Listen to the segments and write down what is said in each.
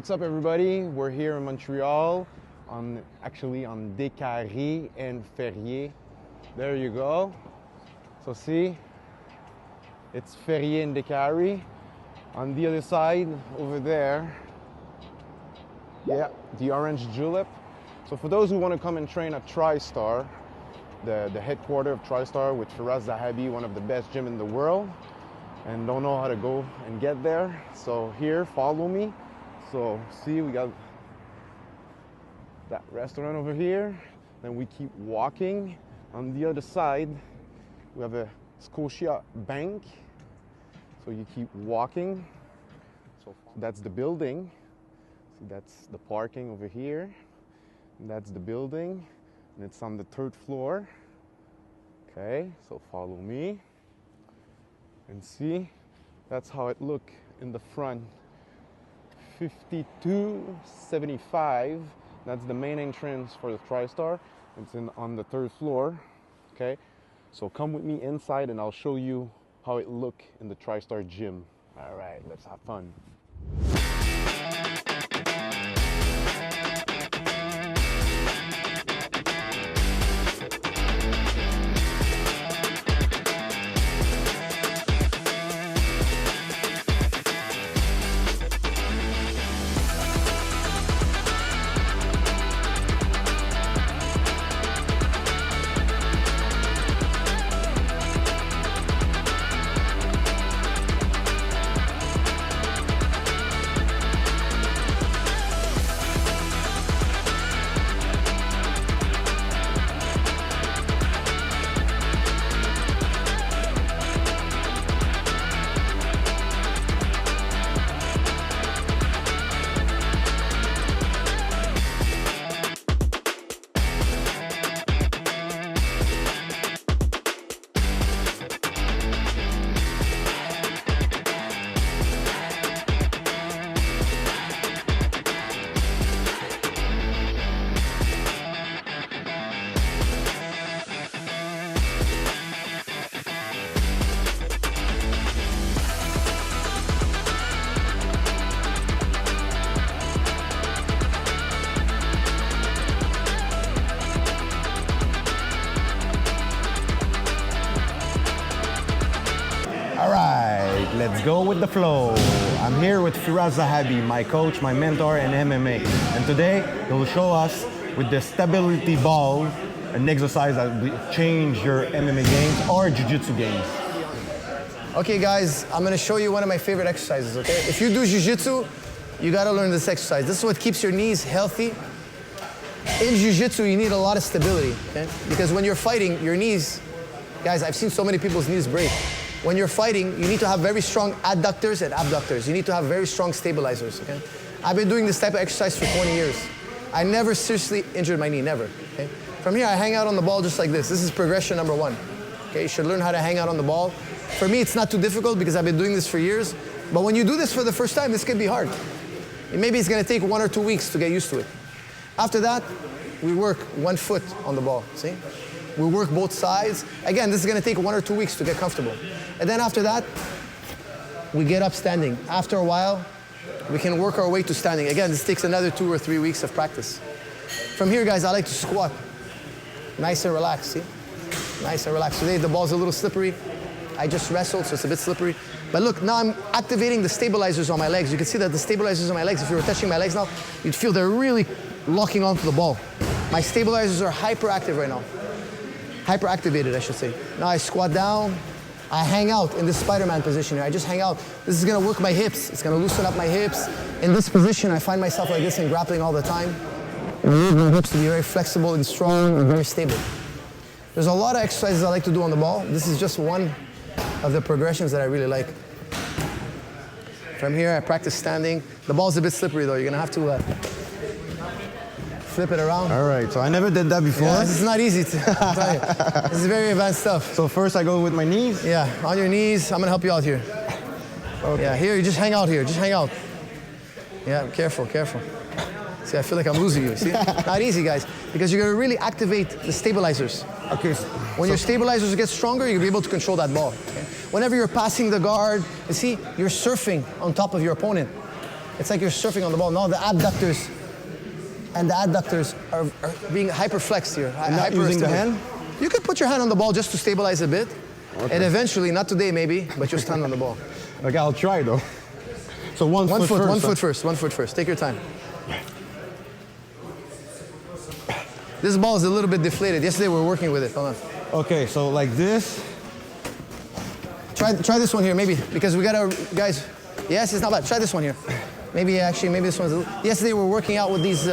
What's up, everybody? We're here in Montreal, actually on Descaries and Ferrier. There you go. So see, it's Ferrier and Descaries. On the other side, over there, yeah, the orange julep. So for those who want to come and train at Tristar, the headquarters of Tristar with Firas Zahabi, one of the best gyms in the world, and don't know how to go and get there, so here, follow me. So see, we got that restaurant over here, then we keep walking. On the other side, we have a Scotia bank, so you keep walking. So that's the building. See, that's the parking over here, and that's the building, and it's on the 3rd floor. Okay, so follow me and see, that's how it look in the front. 5275, that's the main entrance for the Tristar. It's on the 3rd floor. Okay, so come with me inside and I'll show you how it look in the Tristar gym. All right, let's have fun. All right, let's go with the flow. I'm here with Firas Zahabi, my coach, my mentor in MMA. And today, he'll show us with the stability ball, an exercise that will change your MMA games or jiu-jitsu games. Okay guys, I'm gonna show you one of my favorite exercises, okay? If you do jiu-jitsu, you gotta learn this exercise. This is what keeps your knees healthy. In jiu-jitsu, you need a lot of stability, okay? Because when you're fighting, your knees, guys, I've seen so many people's knees break. When you're fighting, you need to have very strong adductors and abductors. You need to have very strong stabilizers, okay? I've been doing this type of exercise for 20 years. I never seriously injured my knee, never, okay? From here, I hang out on the ball just like this. This is progression number 1, okay? You should learn how to hang out on the ball. For me, it's not too difficult because I've been doing this for years. But when you do this for the first time, this can be hard. And maybe it's gonna take 1 or 2 weeks to get used to it. After that, we work 1 foot on the ball, see? We work both sides. Again, this is gonna take 1 or 2 weeks to get comfortable. And then after that, we get up standing. After a while, we can work our way to standing. Again, this takes another 2 or 3 weeks of practice. From here, guys, I like to squat. Nice and relaxed, see? Nice and relaxed. Today, the ball's a little slippery. I just wrestled, so it's a bit slippery. But look, now I'm activating the stabilizers on my legs. You can see that the stabilizers on my legs, if you were touching my legs now, you'd feel they're really locking onto the ball. My stabilizers are hyperactive right now. Hyperactivated, I should say. Now I squat down, I hang out in this Spider-Man position here. I just hang out. This is gonna work my hips. It's gonna loosen up my hips. In this position, I find myself like this in grappling all the time. I need my hips to be very flexible and strong and very stable. There's a lot of exercises I like to do on the ball. This is just one of the progressions that I really like. From here, I practice standing. The ball's a bit slippery though. You're gonna have to flip it around. All right, so I never did that before. Yeah, this is not easy to tell you. This is very advanced stuff. So first I go with my knees? Yeah, on your knees. I'm gonna help you out here. Okay. Yeah, here, you just hang out here, just hang out. Yeah, careful, careful. See, I feel like I'm losing you, see? Not easy, guys, because you're gonna really activate the stabilizers. Okay. When your stabilizers get stronger, you'll be able to control that ball. Okay? Whenever you're passing the guard, you see, you're surfing on top of your opponent. It's like you're surfing on the ball. Now the abductors and the adductors are being hyperflexed here. And not using the hand? You could put your hand on the ball just to stabilize a bit. Okay. And eventually, not today maybe, but you'll stand on the ball. Okay, I'll try though. So one foot first. One foot first. Take your time. This ball is a little bit deflated. Yesterday we were working with it. Hold on. Okay, so like this. Try this one here, maybe, because we gotta, guys. Yes, it's not bad. Try this one here. Maybe this one's. Yesterday we were working out with these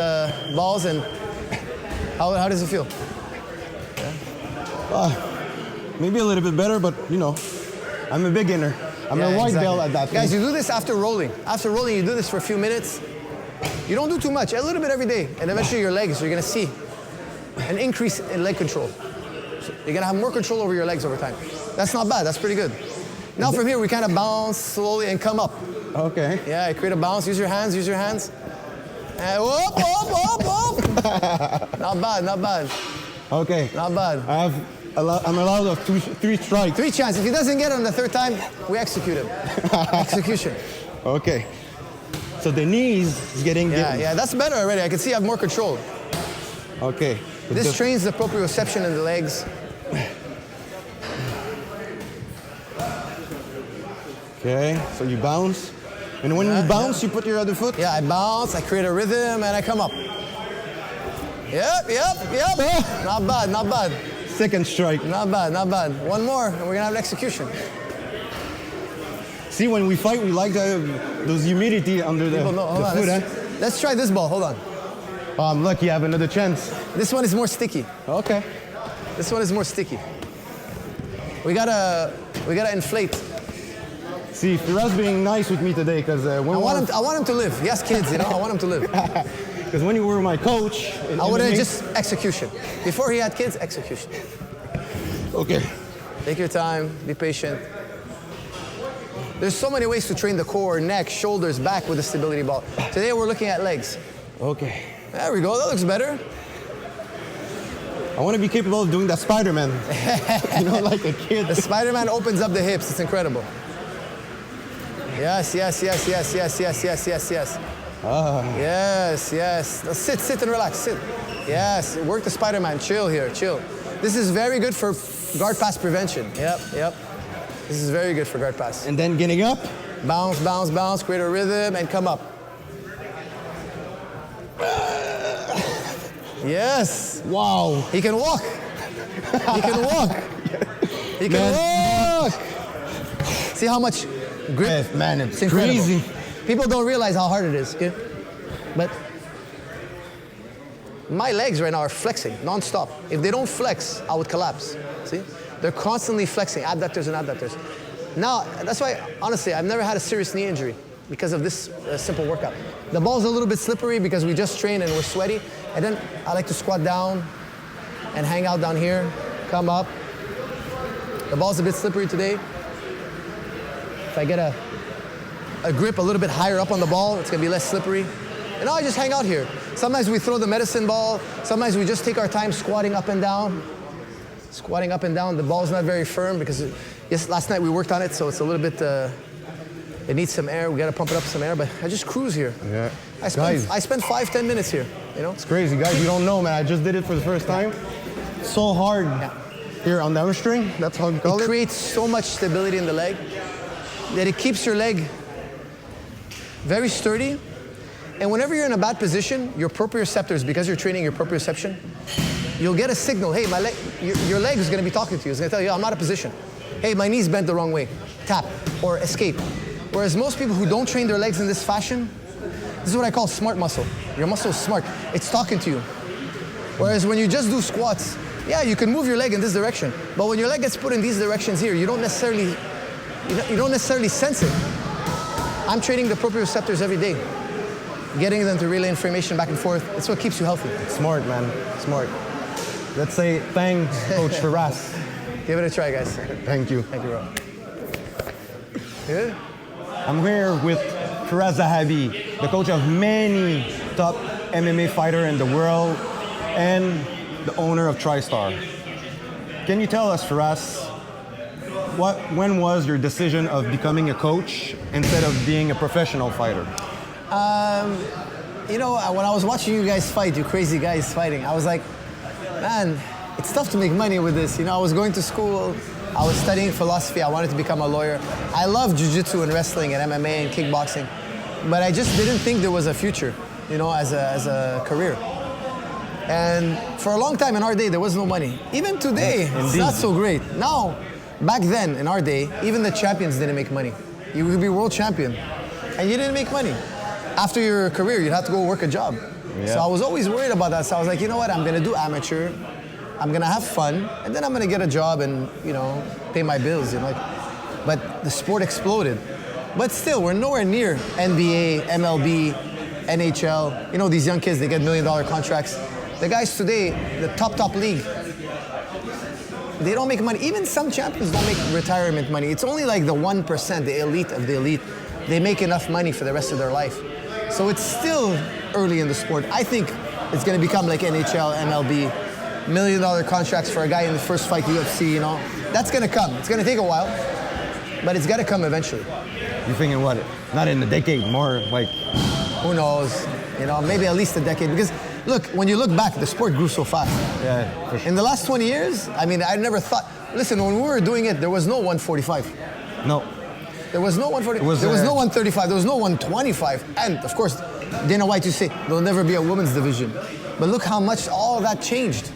balls, and how does it feel? Maybe a little bit better, but you know, I'm a beginner. I'm a white belt at that. Guys, you do this after rolling. After rolling, you do this for a few minutes. You don't do too much, a little bit every day, and eventually your legs, you're gonna see an increase in leg control. So you're gonna have more control over your legs over time. That's not bad, that's pretty good. Now from here, we kind of bounce slowly and come up. Okay. Yeah, create a bounce, use your hands. And whoop, whoop, whoop, whoop. Not bad, not bad. Okay. Not bad. I'm allowed of 3 strikes. 3 chances. If he doesn't get it on the 3rd time, we execute him. Execution. Okay. So the knees is getting given. Yeah, that's better already. I can see I have more control. Okay. This trains the proprioception in the legs. Okay, so you bounce. And when you bounce, you put your other foot? Yeah, I bounce, I create a rhythm, and I come up. Yep. Not bad, not bad. 2nd strike. Not bad, not bad. One more, and we're gonna have an execution. See, when we fight, we like to have those humidity under the foot, Let's try this ball, hold on. Oh, I'm lucky I have another chance. This one is more sticky. Okay. This one is more sticky. We gotta inflate. See, Firas being nice with me today, because I want him to live. He has kids, you know. I want him to live. Because when you were my coach, I would have just execution. Before he had kids, execution. Okay. Take your time. Be patient. There's so many ways to train the core, neck, shoulders, back with the stability ball. Today we're looking at legs. Okay. There we go. That looks better. I want to be capable of doing that Spider-Man. You know, like a kid. The Spider-Man opens up the hips. It's incredible. Yes. Yes. Sit and relax. Sit. Yes. Work the Spider-Man. Chill here. Chill. This is very good for guard pass prevention. Yep. This is very good for guard pass. And then getting up. Bounce. Create a rhythm and come up. Yes. Wow. He can walk. He can walk. See how much grip? Man, it's crazy. People don't realize how hard it is. Okay? But my legs right now are flexing non-stop. If they don't flex, I would collapse. See? They're constantly flexing, adductors and adductors. Now, that's why, honestly, I've never had a serious knee injury because of this simple workout. The ball's a little bit slippery because we just trained and we're sweaty. And then I like to squat down and hang out down here, come up. The ball's a bit slippery today. If I get a grip a little bit higher up on the ball, it's gonna be less slippery. And now I just hang out here. Sometimes we throw the medicine ball. Sometimes we just take our time squatting up and down. The ball's not very firm because last night we worked on it, so it's a little bit, it needs some air. We gotta pump it up some air, but I just cruise here. Yeah. I spent 5-10 minutes here, you know? It's crazy, guys. You don't know, man. I just did it for the first time. So hard here on the hamstring. That's how you call it. It creates so much stability in the leg that it keeps your leg very sturdy. And whenever you're in a bad position, your proprioceptors, because you're training your proprioception, you'll get a signal. Hey, my leg, your leg is going to be talking to you. It's going to tell you, I'm out of position. Hey, my knee's bent the wrong way. Tap or escape. Whereas most people who don't train their legs in this fashion, this is what I call smart muscle. Your muscle is smart. It's talking to you. Whereas when you just do squats, yeah, you can move your leg in this direction. But when your leg gets put in these directions here, you don't necessarily sense it. I'm training the proprioceptors every day, getting them to relay information back and forth. It's what keeps you healthy. Smart, man. Smart. Let's say thanks, Coach Firas. Give it a try, guys. Thank you. Thank you, bro. Good? I'm here with Firas Zahabi, the coach of many top MMA fighters in the world and the owner of Tristar. Can you tell us, Firas, when was your decision of becoming a coach instead of being a professional fighter? You know, when I was watching you guys fight, you crazy guys fighting, I was like, man, it's tough to make money with this. You know, I was going to school, I was studying philosophy, I wanted to become a lawyer. I love jiu-jitsu and wrestling and MMA and kickboxing, but I just didn't think there was a future, you know, as a career. And for a long time in our day, there was no money. Even today, it's not so great. Now, back then, in our day, even the champions didn't make money. You could be world champion, and you didn't make money. After your career, you'd have to go work a job. Yeah. So I was always worried about that. So I was like, you know what, I'm gonna do amateur, I'm gonna have fun, and then I'm gonna get a job and, you know, pay my bills, you know. But the sport exploded. But still, we're nowhere near NBA, MLB, NHL. You know, these young kids, they get $1 million contracts. The guys today, the top league, they don't make money. Even some champions don't make retirement money. It's only like the 1%, the elite of the elite. They make enough money for the rest of their life. So it's still early in the sport. I think it's going to become like NHL, MLB, $1 million contracts for a guy in the first fight, UFC, you know. That's going to come. It's going to take a while, but it's got to come eventually. You're thinking what? Not in a decade, more like... Who knows? You know, maybe at least a decade. Because look, when you look back, the sport grew so fast. Yeah, for sure. In the last 20 years, I mean, I never thought... Listen, when we were doing it, there was no 145. No. There was no 145. There was no 135. There was no 125. And, of course, Dana White used to say, there'll never be a women's division. But look how much all that changed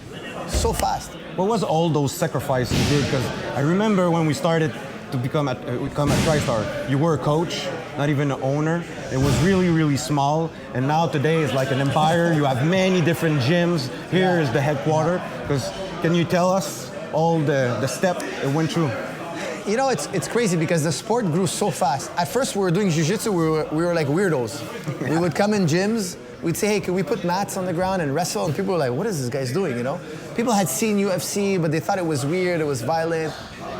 so fast. What was all those sacrifices you did? Because I remember when we started to become at Tristar, you were a coach, not even an owner. It was really, really small. And now today it's like an empire. You have many different gyms. Here is the headquarters. Because can you tell us all the steps it went through? You know, it's crazy because the sport grew so fast. At first we were doing jiu-jitsu, we were like weirdos. We would come in gyms, we'd say, hey, can we put mats on the ground and wrestle? And people were like, what is this guy's doing, you know? People had seen UFC, but they thought it was weird, it was violent.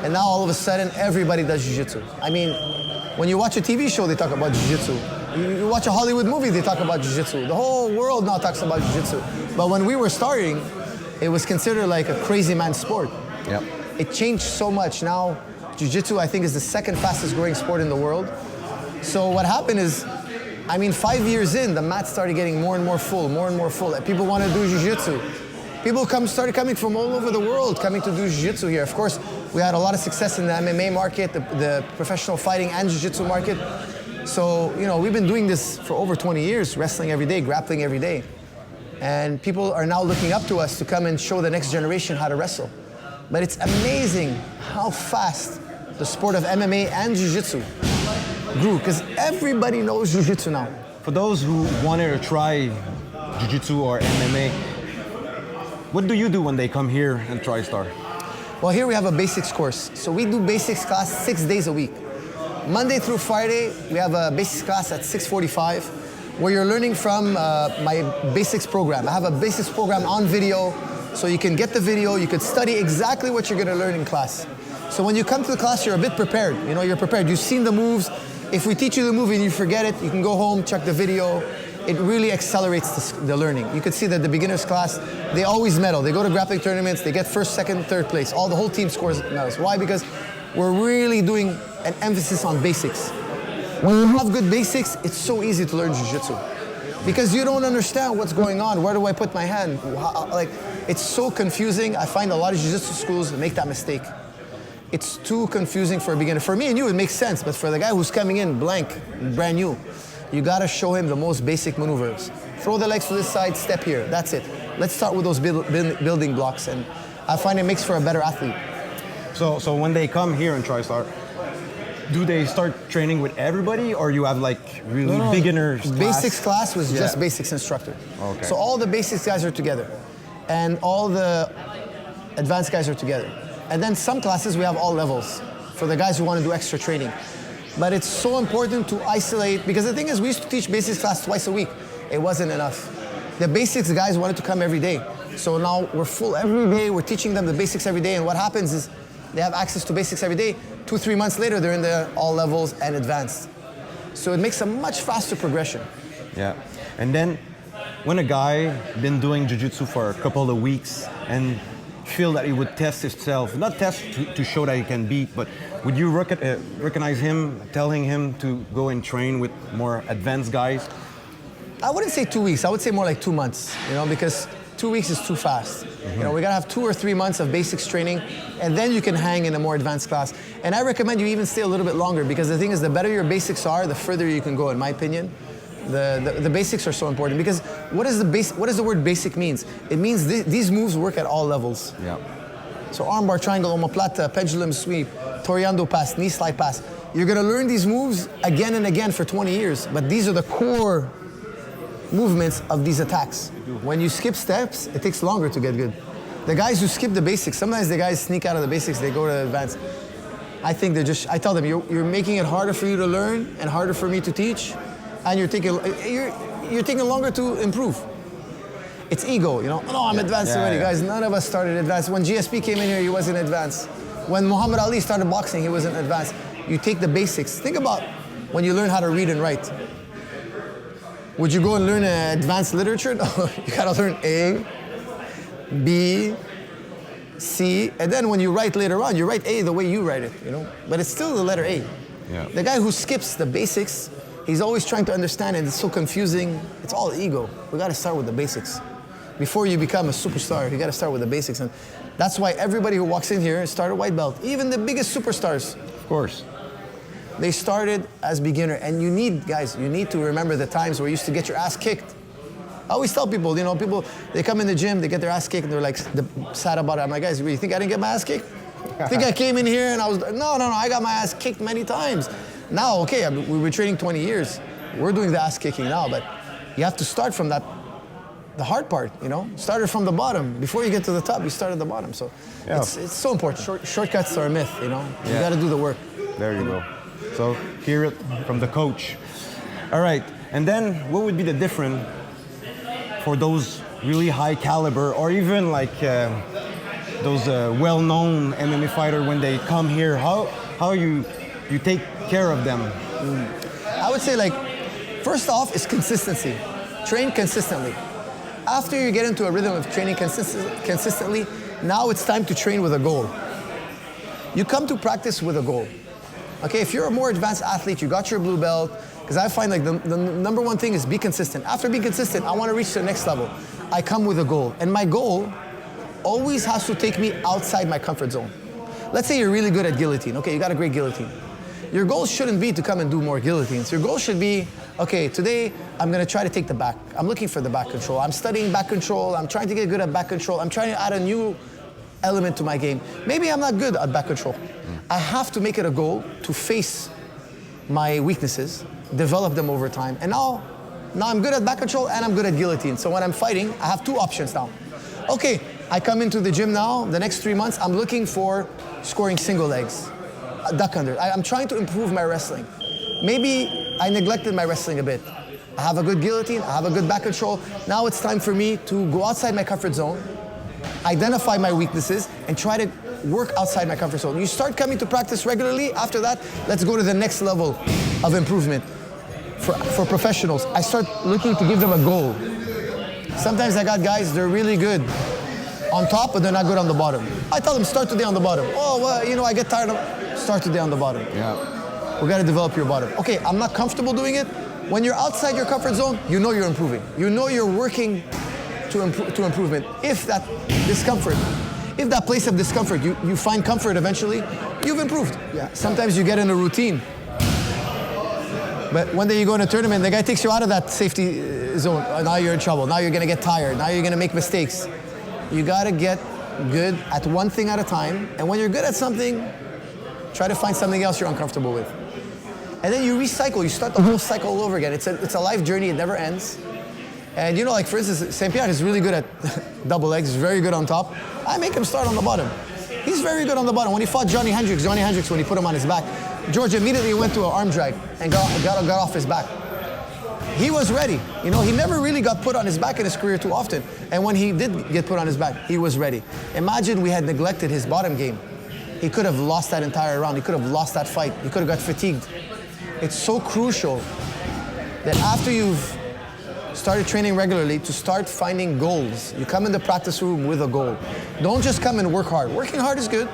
And now all of a sudden, everybody does jiu-jitsu. I mean, when you watch a TV show, they talk about jiu-jitsu. You watch a Hollywood movie, they talk about jiu-jitsu. The whole world now talks about jiu-jitsu. But when we were starting, it was considered like a crazy man sport. Yep. It changed so much. Now, jiu-jitsu, I think, is the second fastest growing sport in the world. So what happened is, I mean, 5 years in, the mats started getting more and more full, more and more full. People want to do jiu-jitsu. People started coming from all over the world, coming to do jiu-jitsu here. Of course, we had a lot of success in the MMA market, the professional fighting and jiu-jitsu market. So, you know, we've been doing this for over 20 years, wrestling every day, grappling every day. And people are now looking up to us to come and show the next generation how to wrestle. But it's amazing how fast the sport of MMA and jiu-jitsu grew, because everybody knows jiu-jitsu now. For those who wanted to try jiu-jitsu or MMA, what do you do when they come here and Tristar? Well, here we have a basics course. So we do basics class 6 days a week. Monday through Friday, we have a basics class at 6:45, where you're learning from my basics program. I have a basics program on video, so you can get the video, you could study exactly what you're gonna learn in class. So when you come to the class, you're a bit prepared. You know, you're prepared. You've seen the moves. If we teach you the move and you forget it, you can go home, check the video. It really accelerates the learning. You could see that the beginners class, they always medal. They go to grappling tournaments, they get first, second, third place. The whole team scores medals. Why? Because we're really doing an emphasis on basics. When you have good basics, it's so easy to learn jiu-jitsu. Because you don't understand what's going on. Where do I put my hand? Like, it's so confusing. I find a lot of jiu-jitsu schools make that mistake. It's too confusing for a beginner. For me and you, it makes sense, but for the guy who's coming in blank, brand new, you gotta show him the most basic maneuvers. Throw the legs to this side, step here, that's it. Let's start with those building blocks, and I find it makes for a better athlete. So when they come here in Tristar, do they start training with everybody, or you have like really beginners class? Basics class was just basics instructor. Okay. So all the basics guys are together, and all the advanced guys are together. And then some classes we have all levels for the guys who want to do extra training. But it's so important to isolate, because the thing is, we used to teach basics class twice a week. It wasn't enough. The basics guys wanted to come every day. So now we're full every day, we're teaching them the basics every day, and what happens is they have access to basics every day. 2-3 months later, they're in the all levels and advanced. So it makes a much faster progression. Yeah, and then when a guy been doing jiu-jitsu for a couple of weeks and feel that he would test himself? Not test to show that he can beat, but would you recognize him, telling him to go and train with more advanced guys? I wouldn't say 2 weeks. I would say more like 2 months, because 2 weeks is too fast. We gotta have 2 or 3 months of basics training, and then you can hang in a more advanced class. And I recommend you even stay a little bit longer, because the thing is, the better your basics are, the further you can go, in my opinion. The basics are so important, because what does the word basic means? It means these moves work at all levels. Yeah. So armbar, triangle, omoplata, pendulum sweep, toreando pass, knee slide pass. You're gonna learn these moves again and again for 20 years, but these are the core movements of these attacks. When you skip steps, it takes longer to get good. The guys who skip the basics, sometimes the guys sneak out of the basics, they go to advanced. I think I tell them, you're making it harder for you to learn and harder for me to teach, and you're taking longer to improve. It's ego, No, I'm advanced already. Guys, none of us started advanced. When GSP came in here, he wasn't advanced. When Muhammad Ali started boxing, he wasn't advanced. You take the basics. Think about when you learn how to read and write. Would you go and learn advanced literature? No, you gotta learn A, B, C, and then when you write later on, you write A the way you write it, But it's still the letter A. Yeah. The guy who skips the basics, he's always trying to understand, and it's so confusing. It's all ego. We gotta start with the basics. Before you become a superstar, you gotta start with the basics. And that's why everybody who walks in here started white belt. Even the biggest superstars. Of course. They started as beginner, and you need to remember the times where you used to get your ass kicked. I always tell people, people, they come in the gym, they get their ass kicked, and they're like sad about it. I'm like, guys, you think I didn't get my ass kicked? Think I came in here and I was, no, I got my ass kicked many times. Now, okay, we were training 20 years. We're doing the ass kicking now, but you have to start from the hard part, Started from the bottom. Before you get to the top, you start at the bottom. So it's so important. Shortcuts are a myth, You got to do the work. There you go. So hear it from the coach. All right, and then what would be the difference for those really high caliber, or even like those well-known MMA fighters when they come here? How you take care of them? I would say, first off is consistency. Train consistently. After you get into a rhythm of training consistently, now it's time to train with a goal. You come to practice with a goal. Okay, if you're a more advanced athlete, you got your blue belt, because I find the number one thing is be consistent. After being consistent, I want to reach the next level. I come with a goal, and my goal always has to take me outside my comfort zone. Let's say you're really good at guillotine. Okay, you got a great guillotine. Your goal shouldn't be to come and do more guillotines. Your goal should be, okay, today I'm going to try to take the back. I'm looking for the back control. I'm studying back control. I'm trying to get good at back control. I'm trying to add a new element to my game. Maybe I'm not good at back control. I have to make it a goal to face my weaknesses, develop them over time. And now I'm good at back control and I'm good at guillotine. So when I'm fighting, I have two options now. Okay, I come into the gym now, the next 3 months, I'm looking for scoring single legs, duck under. I'm trying to improve my wrestling. Maybe I neglected my wrestling a bit. I have a good guillotine, I have a good back control. Now it's time for me to go outside my comfort zone, identify my weaknesses, and try to work outside my comfort zone. You start coming to practice regularly. After that, let's go to the next level of improvement. For professionals, I start looking to give them a goal. Sometimes I got guys, they're really good on top, but they're not good on the bottom. I tell them, start today on the bottom. Oh, well, I get tired of, start today on the bottom. Yeah. We got to develop your bottom. Okay, I'm not comfortable doing it. When you're outside your comfort zone, you know you're improving. You know you're working to improvement. If that place of discomfort, you find comfort eventually, you've improved. Yeah. Sometimes you get in a routine. But one day you go in a tournament, the guy takes you out of that safety zone. Now you're in trouble. Now you're going to get tired. Now you're going to make mistakes. You got to get good at one thing at a time. And when you're good at something, try to find something else you're uncomfortable with. And then you recycle. You start the whole cycle all over again. It's a life journey. It never ends. And for instance, St. Pierre is really good at double legs. He's very good on top. I make him start on the bottom. He's very good on the bottom. When he fought Johnny Hendricks, when he put him on his back, George immediately went to an arm drag and got off his back. He was ready. He never really got put on his back in his career too often. And when he did get put on his back, he was ready. Imagine we had neglected his bottom game. He could have lost that entire round. He could have lost that fight. He could have got fatigued. It's so crucial that after you've started training regularly to start finding goals. You come in the practice room with a goal. Don't just come and work hard. Working hard is good.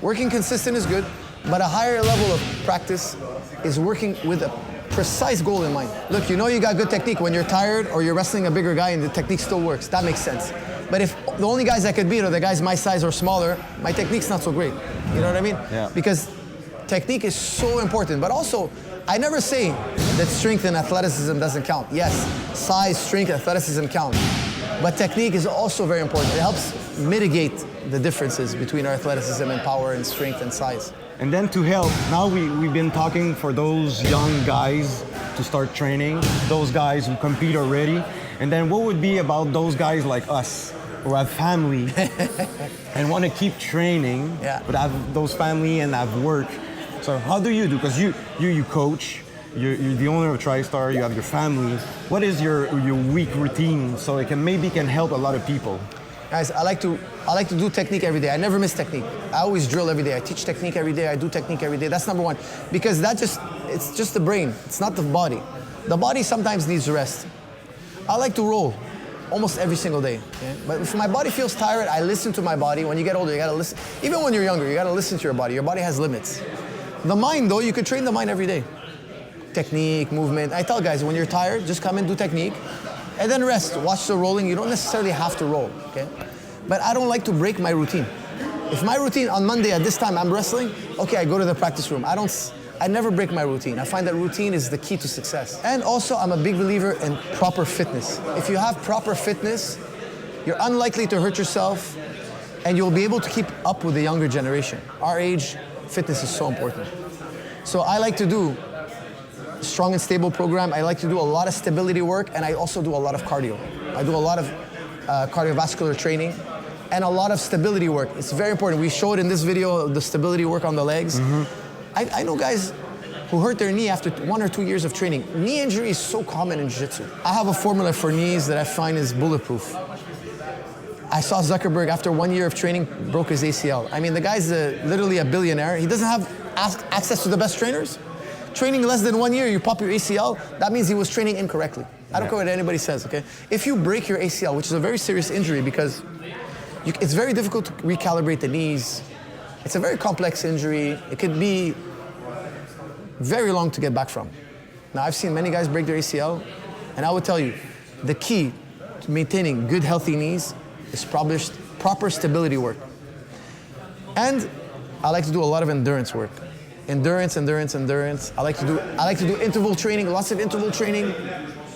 Working consistent is good. But a higher level of practice is working with a precise goal in mind. Look, you know you got good technique when you're tired or you're wrestling a bigger guy and the technique still works. That makes sense. But if the only guys I could beat are the guys my size or smaller, my technique's not so great. You know what I mean? Yeah. Because technique is so important. But also, I never say that strength and athleticism doesn't count. Yes, size, strength, athleticism count. But technique is also very important. It helps mitigate the differences between our athleticism and power and strength and size. And then to help, now we've been talking for those young guys to start training, those guys who compete already. And then what would be about those guys like us who have family and want to keep training, but have those family and have work? So how do you do? Because you coach, you're the owner of Tristar, you have your family. What is your week routine so it can help a lot of people? Guys, I like to do technique every day. I never miss technique. I always drill every day. I teach technique every day. I do technique every day. That's number one. Because it's just the brain. It's not the body. The body sometimes needs rest. I like to roll almost every single day. Okay? But if my body feels tired, I listen to my body. When you get older, you gotta listen. Even when you're younger, you gotta listen to your body. Your body has limits. The mind, though, you could train the mind every day. Technique, movement. I tell guys, when you're tired, just come and do technique. And then rest, watch the rolling. You don't necessarily have to roll, okay? But I don't like to break my routine. If my routine on Monday at this time I'm wrestling, okay, I go to the practice room. I never break my routine. I find that routine is the key to success. And also, I'm a big believer in proper fitness. If you have proper fitness, you're unlikely to hurt yourself and you'll be able to keep up with the younger generation. Our age, fitness is so important. So I like to do strong and stable program. I like to do a lot of stability work, and I also do a lot of cardio. I do a lot of cardiovascular training and a lot of stability work. It's very important. We showed in this video the stability work on the legs. Mm-hmm. I know guys who hurt their knee after 1 or 2 years of training. Knee injury is so common in jiu-jitsu. I have a formula for knees that I find is bulletproof. I saw Zuckerberg after 1 year of training broke his ACL. I mean, the guy's literally a billionaire. He doesn't have access to the best trainers. Training less than 1 year, you pop your ACL, that means he was training incorrectly. I don't care what anybody says, okay? If you break your ACL, which is a very serious injury because it's very difficult to recalibrate the knees. It's a very complex injury. It could be very long to get back from. Now, I've seen many guys break their ACL, and I would tell you, the key to maintaining good, healthy knees is proper stability work. And I like to do a lot of endurance work. Endurance. I like to do interval training, lots of interval training,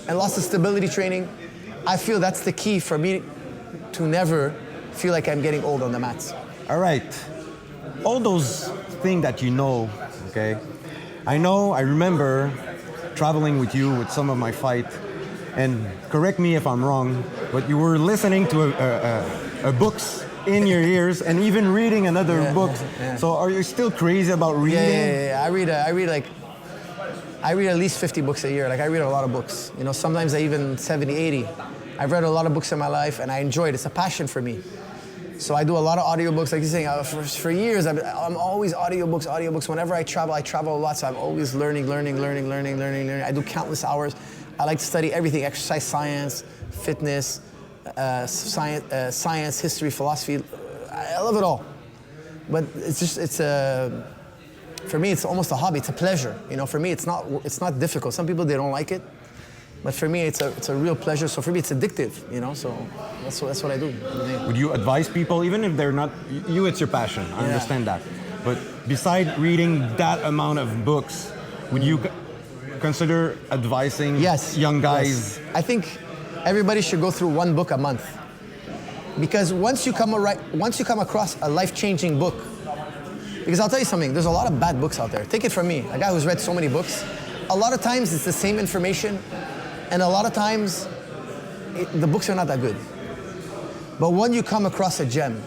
and lots of stability training. I feel that's the key for me to never feel like I'm getting old on the mats. All right. All those things that you know, okay? I remember traveling with you with some of my fight, and correct me if I'm wrong, but you were listening to a books in your ears and even reading another book. Yeah. So are you still crazy about reading? Yeah. I read at least 50 books a year. Like I read a lot of books. You know, sometimes I even 70, 80. I've read a lot of books in my life and I enjoy it. It's a passion for me. So I do a lot of audiobooks. Like you're saying, for years, I'm always audiobooks. Whenever I travel a lot. So I'm always learning. I do countless hours. I like to study everything, exercise science, fitness, science, history, philosophy. I love it all. But for me, it's almost a hobby. It's a pleasure. You know, for me, it's not difficult. Some people, they don't like it. But for me, it's a real pleasure. So for me, it's addictive, you know, so that's what I do. Would you advise people, even if they're not, it's your passion, I understand that. But beside reading that amount of books, would you consider advising young guys? Yes. I think everybody should go through one book a month. Because once you come across a life-changing book, because I'll tell you something, there's a lot of bad books out there. Take it from me, a guy who's read so many books. A lot of times it's the same information, and a lot of times the books are not that good. But when you come across a gem,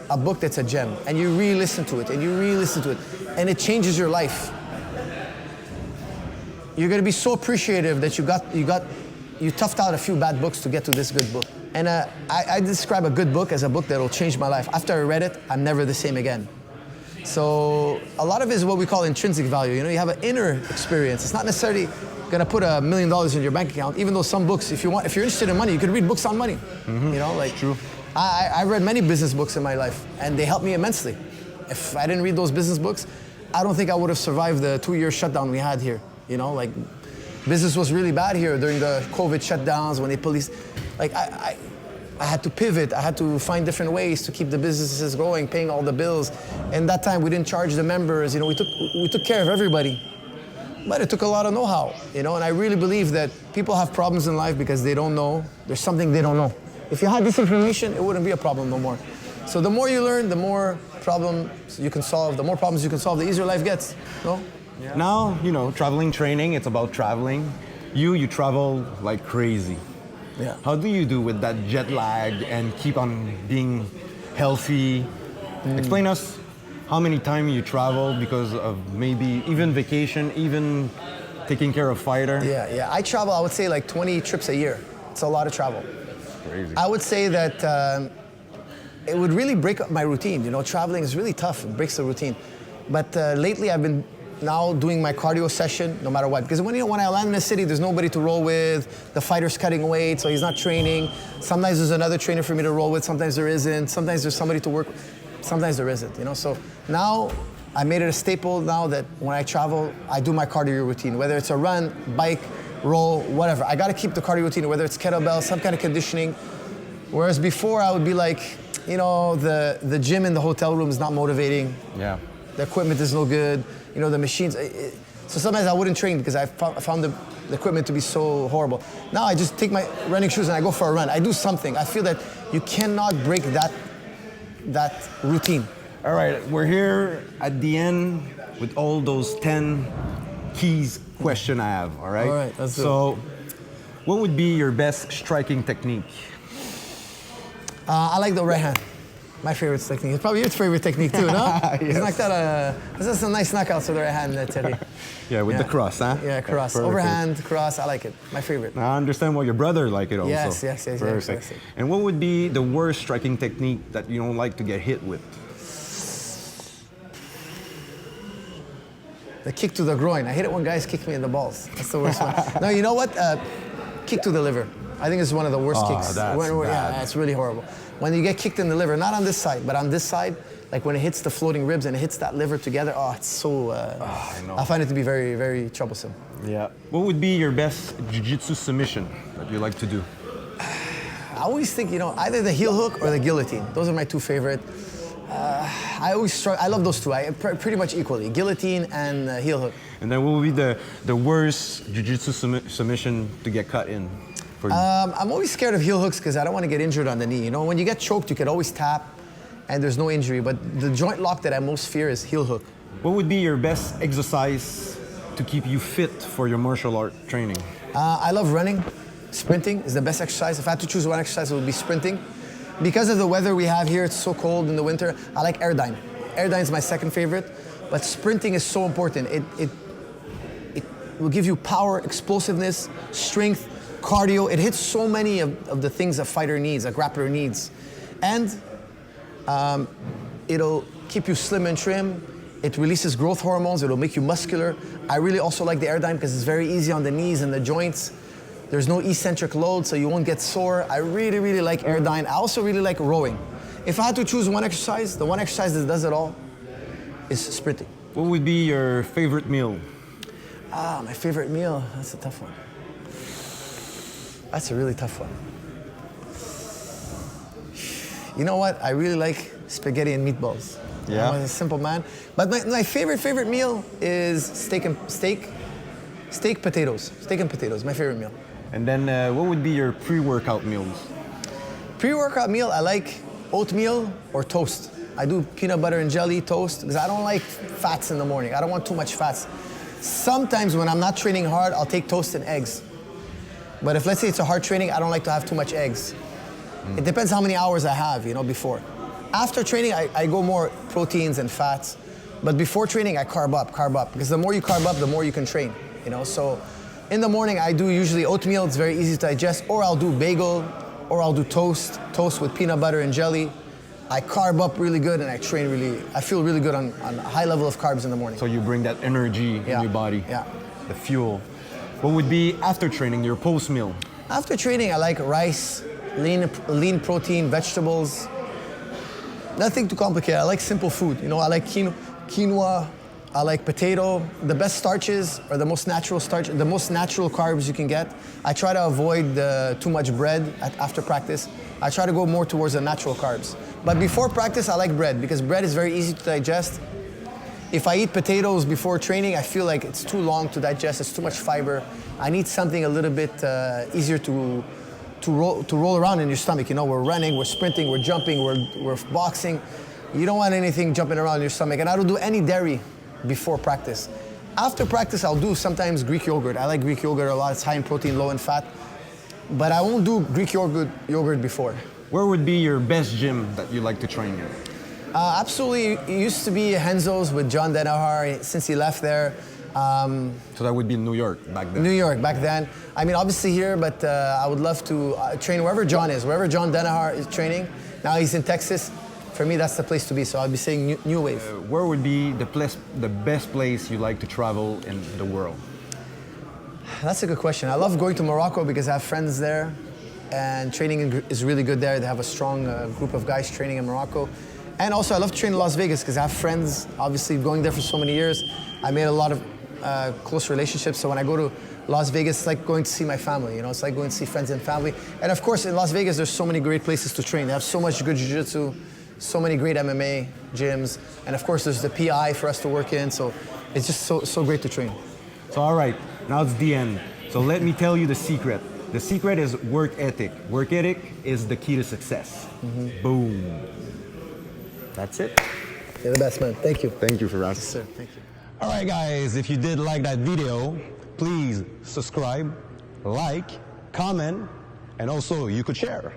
a book that's a gem, and you re-listen to it, and it changes your life, you're gonna be so appreciative that you toughed out a few bad books to get to this good book. And I describe a good book as a book that will change my life. After I read it, I'm never the same again. So a lot of it is what we call intrinsic value. You know, you have an inner experience. It's not necessarily gonna put $1 million in your bank account, even though some books, if you're interested in money, you can read books on money. You know, like, true. I read many business books in my life, and they helped me immensely. If I didn't read those business books, I don't think I would have survived the 2-year shutdown we had here. You know, like, business was really bad here during the COVID shutdowns when they policed. Like, I had to pivot. I had to find different ways to keep the businesses going, paying all the bills. And that time we didn't charge the members. You know, we took care of everybody. But it took a lot of know-how, you know, and I really believe that people have problems in life because they don't know. There's something they don't know. If you had this information, it wouldn't be a problem no more. So the more you learn, the more problems you can solve. The more problems you can solve, the easier life gets, no? Yeah. Now, you know, traveling training, it's about traveling. You travel like crazy. Yeah. How do you do with that jet lag and keep on being healthy? Explain us how many times you travel because of maybe even vacation, even taking care of fighter. Yeah. I travel, I would say, like 20 trips a year. It's a lot of travel. Crazy. I would say that it would really break up my routine. You know, traveling is really tough. It breaks the routine. But lately I've been now doing my cardio session no matter what. Because when I land in a city, there's nobody to roll with. The fighter's cutting weight, so he's not training. Sometimes there's another trainer for me to roll with. Sometimes there isn't. Sometimes there's somebody to work with. Sometimes there isn't, you know. So now I made it a staple now that when I travel, I do my cardio routine. Whether it's a run, bike, roll, whatever. I got to keep the cardio routine, whether it's kettlebell, some kind of conditioning. Whereas before I would be like, you know, the gym in the hotel room is not motivating. Yeah. The equipment is no good. You know, the machines. So sometimes I wouldn't train because I found the equipment to be so horrible. Now I just take my running shoes and I go for a run. I do something. I feel that you cannot break that routine. All right, we're here at the end with all those 10 keys question I have, all right? All right, let's do it. So, what would be your best striking technique? I like the right hand. My favorite technique. It's probably your favorite technique too, no? Yes. It's like that. This is some nice knockouts with the right hand, Terry. Yeah, with the cross, huh? Yeah, cross. Perfect. Overhand, cross, I like it. My favorite. I understand why your brother like it also. Yes. Perfect. Yes. And what would be the worst striking technique that you don't like to get hit with? The kick to the groin. I hate it when guys kick me in the balls. That's the worst one. No, you know what? Kick to the liver. I think it's one of the worst kicks. That's bad. Yeah, it's really horrible. When you get kicked in the liver, not on this side, but on this side, like when it hits the floating ribs and it hits that liver together, it's so, I know. I find it to be very, very troublesome. Yeah. What would be your best jiu-jitsu submission that you like to do? I always think, you know, either the heel hook or the guillotine. Those are my two favorite. I love those two. Pretty much equally, guillotine and heel hook. And then what would be the worst jiu-jitsu submission to get cut in for you? I'm always scared of heel hooks because I don't want to get injured on the knee. You know, when you get choked, you could always tap and there's no injury. But the joint lock that I most fear is heel hook. What would be your best exercise to keep you fit for your martial art training? I love running. Sprinting is the best exercise. If I had to choose one exercise, it would be sprinting. Because of the weather we have here, it's so cold in the winter, I like airdyne. Airdyne is my second favorite, but sprinting is so important. It will give you power, explosiveness, strength, cardio. It hits so many of the things a fighter needs, a grappler needs. And it'll keep you slim and trim. It releases growth hormones. It'll make you muscular. I really also like the airdyne because it's very easy on the knees and the joints. There's no eccentric load, so you won't get sore. I really, really like airdyne. I also really like rowing. If I had to choose one exercise, the one exercise that does it all is sprinting. What would be your favorite meal? My favorite meal, that's a tough one. That's a really tough one. You know what? I really like spaghetti and meatballs. Yeah? I'm a simple man. But my favorite meal is steak and potatoes. Steak and potatoes, my favorite meal. And then what would be your pre-workout meals? Pre-workout meal, I like oatmeal or toast. I do peanut butter and jelly toast because I don't like fats in the morning. I don't want too much fats. Sometimes when I'm not training hard, I'll take toast and eggs. But if let's say it's a hard training, I don't like to have too much eggs. It depends how many hours I have, you know, before. After training, I go more proteins and fats. But before training, I carb up. Because the more you carb up, the more you can train, you know. So in the morning, I do usually oatmeal. It's very easy to digest. Or I'll do bagel, or I'll do toast with peanut butter and jelly. I carb up really good and I train I feel really good on a high level of carbs in the morning. So you bring that energy in your body, Yeah. the fuel. What would be after training, your post meal? After training, I like rice, lean protein, vegetables. Nothing too complicated. I like simple food. You know, I like quinoa, I like potato. The best starches are the most natural starch, the most natural carbs you can get. I try to avoid too much bread after practice. I try to go more towards the natural carbs. But before practice, I like bread because bread is very easy to digest. If I eat potatoes before training, I feel like it's too long to digest. It's too much fiber. I need something a little bit easier to roll around in your stomach. You know, we're running, we're sprinting, we're jumping, we're boxing. You don't want anything jumping around in your stomach. And I don't do any dairy before practice. After practice, I'll do sometimes Greek yogurt. I like Greek yogurt a lot. It's high in protein, low in fat. But I won't do Greek yogurt before. Where would be your best gym that you like to train in? Absolutely, it used to be Henzo's with John Denahar since he left there. So that would be New York back then? New York back then. I mean, obviously here, but I would love to train wherever John is, wherever John Denahar is training. Now he's in Texas. For me, that's the place to be, so I'll be saying New Wave. Where would be the best place you like to travel in the world? That's a good question. I love going to Morocco because I have friends there, and training is really good there. They have a strong group of guys training in Morocco. And also, I love to train in Las Vegas because I have friends, obviously, going there for so many years. I made a lot of close relationships, so when I go to Las Vegas, it's like going to see my family, you know? It's like going to see friends and family. And of course, in Las Vegas, there's so many great places to train. They have so much good jiu-jitsu, so many great MMA gyms, and of course, there's the PI for us to work in, so it's just so great to train. So all right, now it's the end. So let me tell you the secret. The secret is work ethic. Work ethic is the key to success. Boom. That's it. You're the best, man. Thank you. Thank you, Firas. Yes, sir. Thank you. All right, guys, if you did like that video, please subscribe, like, comment, and also you could share.